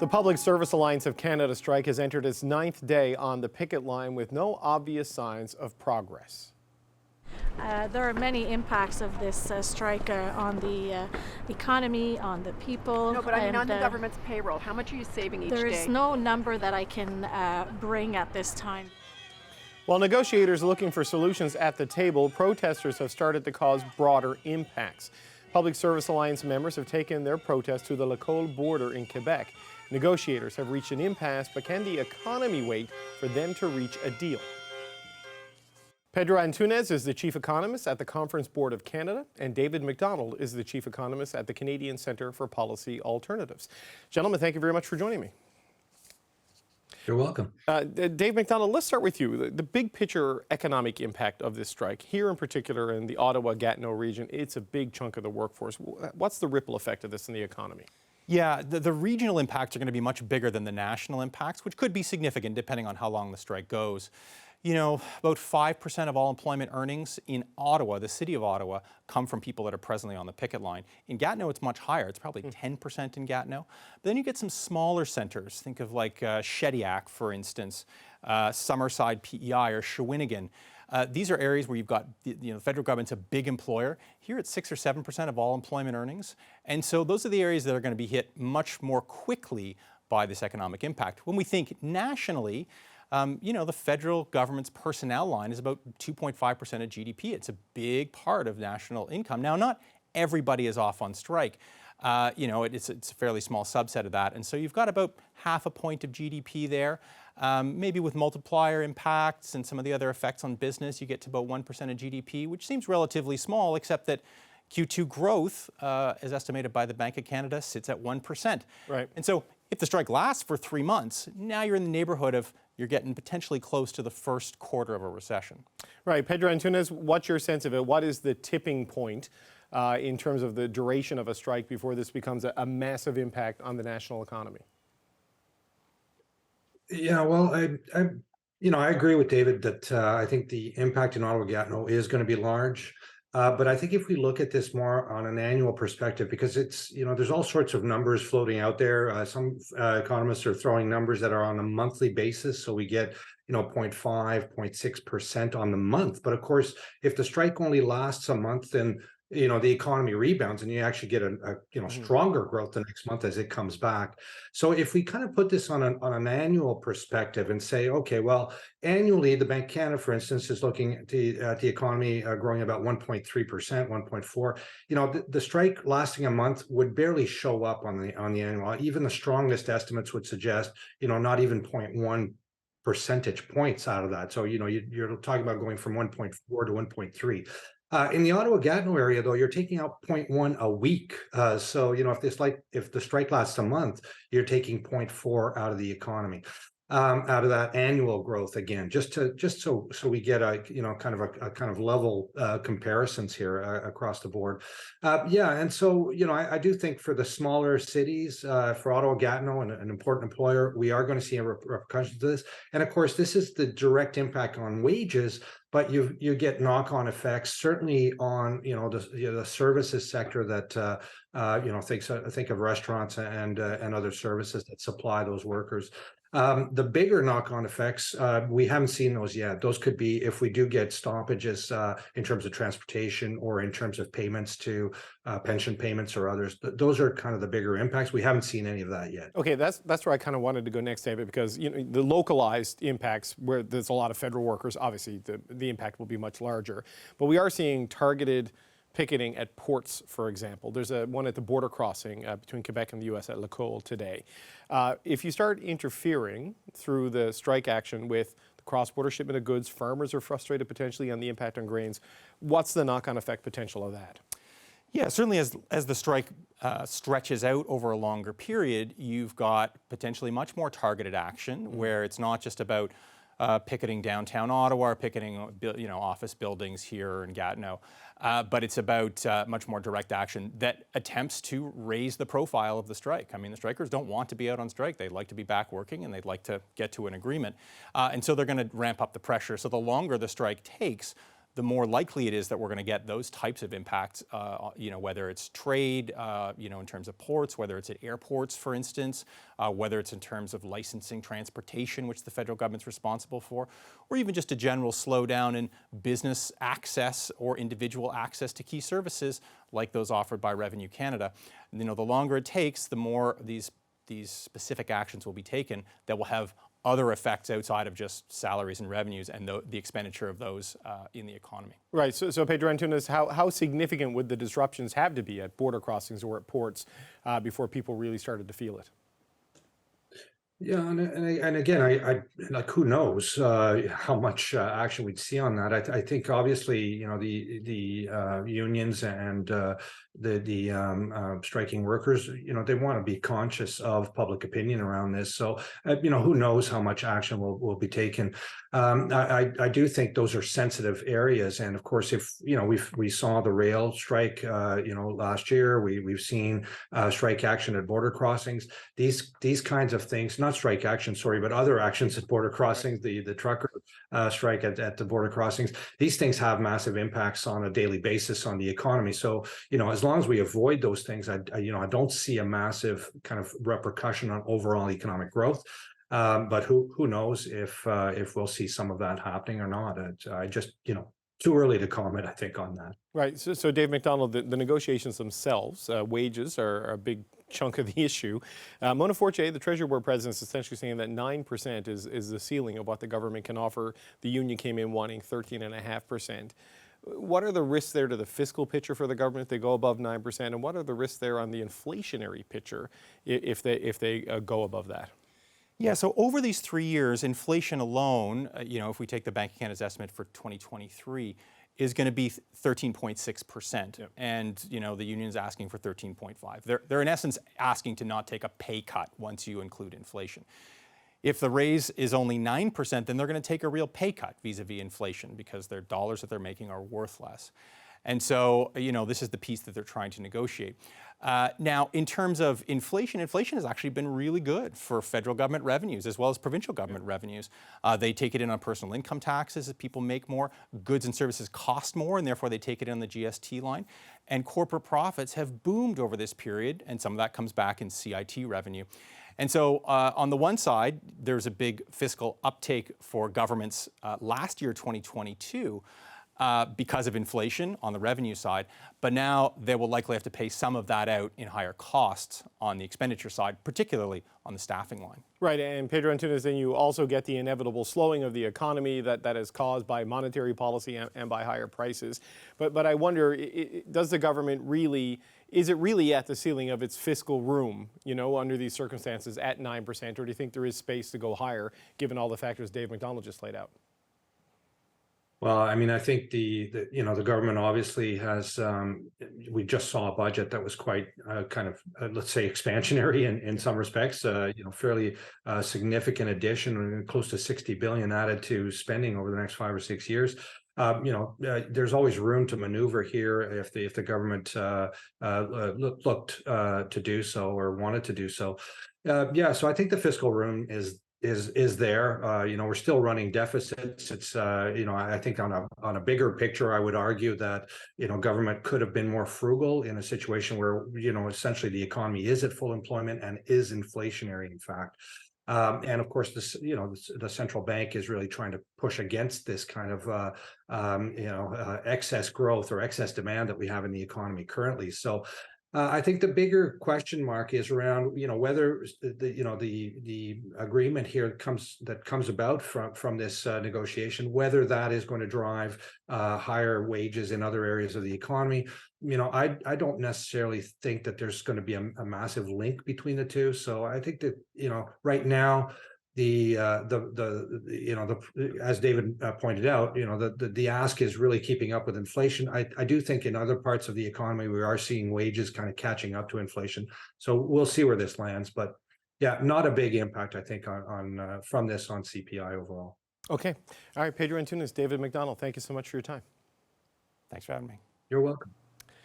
The Public Service Alliance of Canada strike has entered its 9th day on the picket line with no obvious signs of progress. There are many impacts of this strike on the economy, on the people. No, but I mean on the government's payroll. How much are you saving each day? There's no number that I can bring at this time. While negotiators are looking for solutions at the table, protesters have started to cause broader impacts. Public Service Alliance members have taken their protest to the Lacolle border in Quebec. Negotiators have reached an impasse, but can the economy wait for them to reach a deal? Pedro Antunes is the chief economist at the Conference Board of Canada, and David MacDonald is the chief economist at the Canadian Centre for Policy Alternatives. Gentlemen, thank you very much for joining me. You're welcome. Dave MacDonald, let's start with you. The big picture economic impact of this strike, here in particular in the Ottawa-Gatineau region, it's a big chunk of the workforce. What's the ripple effect of this in the economy? Yeah, the regional impacts are going to be much bigger than the national impacts, which could be significant depending on how long the strike goes. You know, about 5% of all employment earnings in Ottawa, the city of Ottawa, come from people that are presently on the picket line. In Gatineau, it's much higher. It's probably 10% in Gatineau. But then you get some smaller centres. Think of like Shediac, for instance, Summerside PEI or Shawinigan. These are areas where you've got, the federal government's a big employer. Here it's 6 or 7% of all employment earnings. And so those are the areas that are going to be hit much more quickly by this economic impact. When we think nationally, the federal government's personnel line is about 2.5% of GDP. It's a big part of national income. Now, not everybody is off on strike. It's a fairly small subset of that. And so you've got about half a point of GDP there. Maybe with multiplier impacts and some of the other effects on business, you get to about 1% of GDP, which seems relatively small, except that Q2 growth, as estimated by the Bank of Canada, sits at 1%. Right. And so if the strike lasts for 3 months, now you're in the neighborhood of, you're getting potentially close to the first quarter of a recession. Right. Pedro Antunes, what's your sense of it? What is the tipping point in terms of the duration of a strike before this becomes a massive impact on the national economy? Yeah, well, I agree with David that I think the impact in Ottawa-Gatineau is going to be large. But I think if we look at this more on an annual perspective, because it's, there's all sorts of numbers floating out there. Some economists are throwing numbers that are on a monthly basis. So we get, 0.5, 0.6% on the month. But of course, if the strike only lasts a month, then the economy rebounds and you actually get a stronger growth the next month as it comes back. So if we kind of put this on an annual perspective and say, okay, well, annually, the Bank of Canada, for instance, is looking at the economy growing about 1.3%, 1.4%. The strike lasting a month would barely show up on the annual. Even the strongest estimates would suggest, not even 0.1 percentage points out of that. So, you're talking about going from 1.4 to 1.3. In the Ottawa-Gatineau area, though, you're taking out 0.1 a week. So, if the strike lasts a month, you're taking 0.4 out of the economy, out of that annual growth again, just so we get a kind of level comparisons here across the board. And so I do think for the smaller cities, for Ottawa-Gatineau, an important employer, we are going to see a repercussion to this. And of course, this is the direct impact on wages. But you get knock-on effects, certainly on the services sector that think of restaurants and other services that supply those workers. The bigger knock-on effects, we haven't seen those yet. Those could be if we do get stoppages in terms of transportation or in terms of payments to pension payments or others. Those are kind of the bigger impacts. We haven't seen any of that yet. Okay, that's where I kind of wanted to go next, David, because the localized impacts where there's a lot of federal workers, obviously the impact will be much larger. But we are seeing targeted picketing at ports, for example. There's one at the border crossing between Quebec and the U.S. at Lacolle today. If you start interfering through the strike action with the cross-border shipment of goods, farmers are frustrated potentially on the impact on grains. What's the knock-on effect potential of that? Yeah, certainly as the strike stretches out over a longer period, you've got potentially much more targeted action where it's not just about picketing downtown Ottawa or picketing office buildings here in Gatineau, but it's about much more direct action that attempts to raise the profile of the strike. I mean, the strikers don't want to be out on strike. They'd like to be back working and they'd like to get to an agreement. And so they're going to ramp up the pressure. So the longer the strike takes, the more likely it is that we're going to get those types of impacts, whether it's trade, in terms of ports, whether it's at airports, for instance, whether it's in terms of licensing transportation, which the federal government's responsible for, or even just a general slowdown in business access or individual access to key services like those offered by Revenue Canada. The longer it takes, the more these specific actions will be taken that will have other effects outside of just salaries and revenues and the expenditure of those in the economy. Right. So Pedro Antunes, how significant would the disruptions have to be at border crossings or at ports before people really started to feel it? Yeah, and again, I like, who knows how much action we'd see on that. I think obviously, the unions and the striking workers, they want to be conscious of public opinion around this. So, who knows how much action will be taken. I do think those are sensitive areas, and of course, if we saw the rail strike, last year, we've seen strike action at border crossings. These kinds of things, not strike action, sorry, but other actions at border crossings, the trucker strike at the border crossings. These things have massive impacts on a daily basis on the economy. So, as long as we avoid those things, I don't see a massive kind of repercussion on overall economic growth. But who knows if we'll see some of that happening or not? I just, too early to comment, I think, on that. Right. So Dave MacDonald, the negotiations themselves, wages are a big chunk of the issue. Mona Fortier, the Treasury Board president, is essentially saying that 9% is the ceiling of what the government can offer. The union came in wanting 13.5%. What are the risks there to the fiscal picture for the government if they go above 9%? And what are the risks there on the inflationary picture if they go above that? Yeah, so over these 3 years, inflation alone, if we take the Bank of Canada's estimate for 2023, is going to be 13.6%. Yep. And, the union's asking for 13.5. They're in essence asking to not take a pay cut once you include inflation. If the raise is only 9%, then they're going to take a real pay cut vis-a-vis inflation because their dollars that they're making are worth less. And so, this is the piece that they're trying to negotiate. Now, in terms of inflation has actually been really good for federal government revenues as well as provincial government revenues. They take it in on personal income taxes as people make more. Goods and services cost more, and therefore they take it in the GST line. And corporate profits have boomed over this period, and some of that comes back in CIT revenue. And so on the one side, there's a big fiscal uptake for governments last year, 2022, because of inflation on the revenue side, but now they will likely have to pay some of that out in higher costs on the expenditure side, particularly on the staffing line. Right, and Pedro Antunes, then you also get the inevitable slowing of the economy that is caused by monetary policy and by higher prices. But I wonder, does the government is it really at the ceiling of its fiscal room, under these circumstances at 9%, or do you think there is space to go higher given all the factors Dave MacDonald just laid out? Well, I mean, I think the government obviously has. We just saw a budget that was quite kind of let's say expansionary in some respects. Fairly significant addition, close to $60 billion added to spending over the next 5 or 6 years. There's always room to maneuver here if the government looked to do so or wanted to do so. So I think the fiscal room is there. We're still running deficits. It's I think on a bigger picture, I would argue that government could have been more frugal in a situation where essentially the economy is at full employment and is inflationary, in fact. And of course, the central bank is really trying to push against this kind of excess growth or excess demand that we have in the economy currently. So I think the bigger question mark is around whether the agreement here comes about from this negotiation, whether that is going to drive higher wages in other areas of the economy. I don't necessarily think that there's going to be a massive link between the two. So I think that right now as David pointed out, the ask is really keeping up with inflation. I do think in other parts of the economy we are seeing wages kind of catching up to inflation. So we'll see where this lands, but yeah, not a big impact I think on from this on CPI overall. Okay, all right, Pedro Antunes, David MacDonald, thank you so much for your time. Thanks for having me. You're welcome.